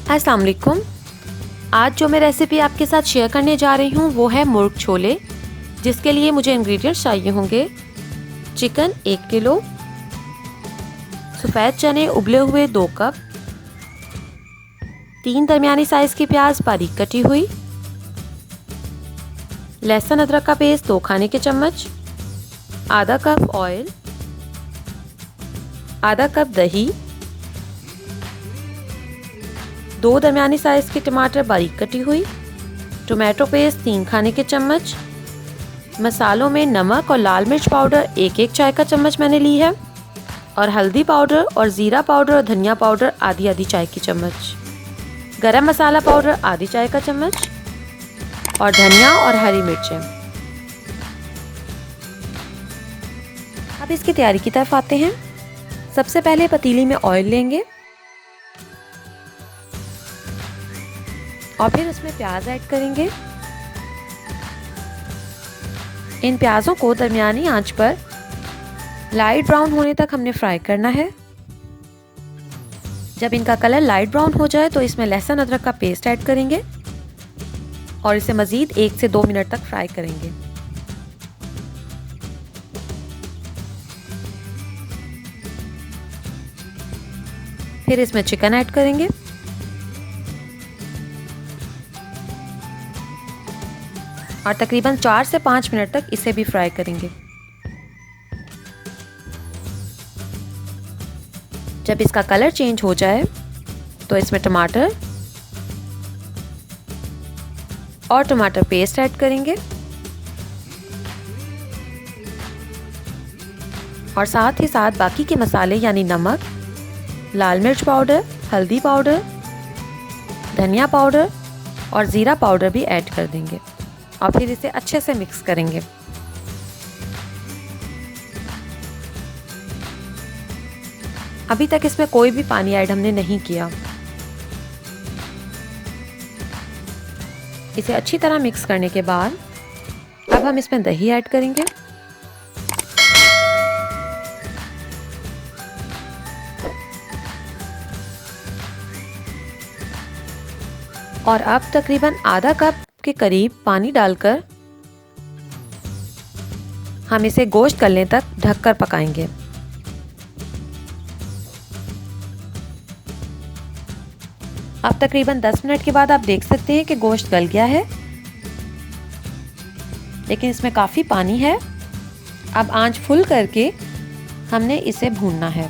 अस्सलाम वालेकुम। आज जो मैं रेसिपी आपके साथ शेयर करने जा रही हूँ वो है मुर्ग छोले, जिसके लिए मुझे इंग्रेडिएंट्स चाहिए होंगे। चिकन 1 किलो, सफ़ेद चने उबले हुए 2 कप, 3 दरमियानी साइज़ की प्याज बारीक कटी हुई, लहसुन अदरक का पेस्ट 2 खाने के चम्मच, आधा कप ऑयल, आधा कप दही, 2 दरमियानी साइज़ के टमाटर बारीक कटी हुई, टोमेटो पेस्ट 3 खाने के चम्मच। मसालों में नमक और लाल मिर्च पाउडर 1-1 चाय का चम्मच मैंने ली है, और हल्दी पाउडर और ज़ीरा पाउडर और धनिया पाउडर आधी चाय की चम्मच, गरम मसाला पाउडर आधी चाय का चम्मच, और धनिया और हरी मिर्चें। अब इसकी तैयारी की तरफ आते हैं। सबसे पहले पतीली में ऑयल लेंगे और फिर उसमें प्याज ऐड करेंगे। इन प्याज़ों को दरमियानी आंच पर लाइट ब्राउन होने तक हमने फ्राई करना है। जब इनका कलर लाइट ब्राउन हो जाए तो इसमें लहसुन अदरक का पेस्ट ऐड करेंगे और इसे मज़ीद 1 से 2 मिनट तक फ्राई करेंगे। फिर इसमें चिकन ऐड करेंगे और तकरीबन 4 से 5 मिनट तक इसे भी फ्राई करेंगे। जब इसका कलर चेंज हो जाए तो इसमें टमाटर और टमाटर पेस्ट ऐड करेंगे और साथ ही साथ बाकी के मसाले यानी नमक, लाल मिर्च पाउडर, हल्दी पाउडर, धनिया पाउडर और ज़ीरा पाउडर भी ऐड कर देंगे और फिर इसे अच्छे से मिक्स करेंगे। अभी तक इसमें कोई भी पानी ऐड हमने नहीं किया। इसे अच्छी तरह मिक्स करने के बाद अब हम इसमें दही ऐड करेंगे और अब तकरीबन आधा कप के करीब पानी डालकर हम इसे गोश्त गलने तक ढककर पकाएंगे। अब तकरीबन 10 मिनट के बाद आप देख सकते हैं कि गोश्त गल गया है, लेकिन इसमें काफ़ी पानी है। अब आंच फुल करके हमने इसे भूनना है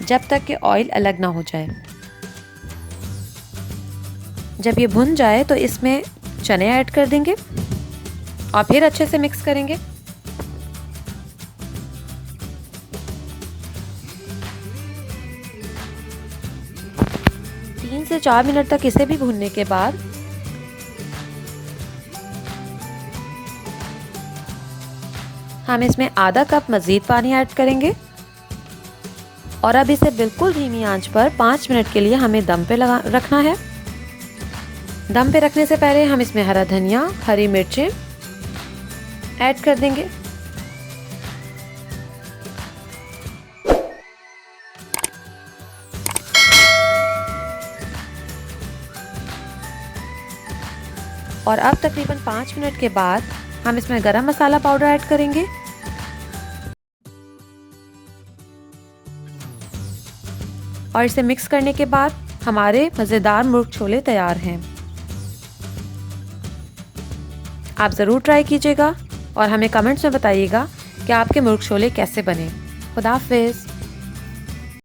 जब तक कि ऑयल अलग ना हो जाए। जब ये भुन जाए तो इसमें चने ऐड कर देंगे और फिर अच्छे से मिक्स करेंगे। तीन से 4 मिनट तक इसे भी भूनने के बाद हम इसमें आधा कप मज़ीद पानी ऐड करेंगे और अब इसे बिल्कुल धीमी आंच पर 5 मिनट के लिए हमें दम पे रखना है। दम पे रखने से पहले हम इसमें हरा धनिया, हरी मिर्चें ऐड कर देंगे और अब तकरीबन 5 मिनट के बाद हम इसमें गरम मसाला पाउडर ऐड करेंगे और इसे मिक्स करने के बाद हमारे मज़ेदार मुर्ग छोले तैयार हैं। आप ज़रूर ट्राई कीजिएगा और हमें कमेंट्स में बताइएगा कि आपके मुर्ग छोले कैसे बने। खुदा हाफिज़।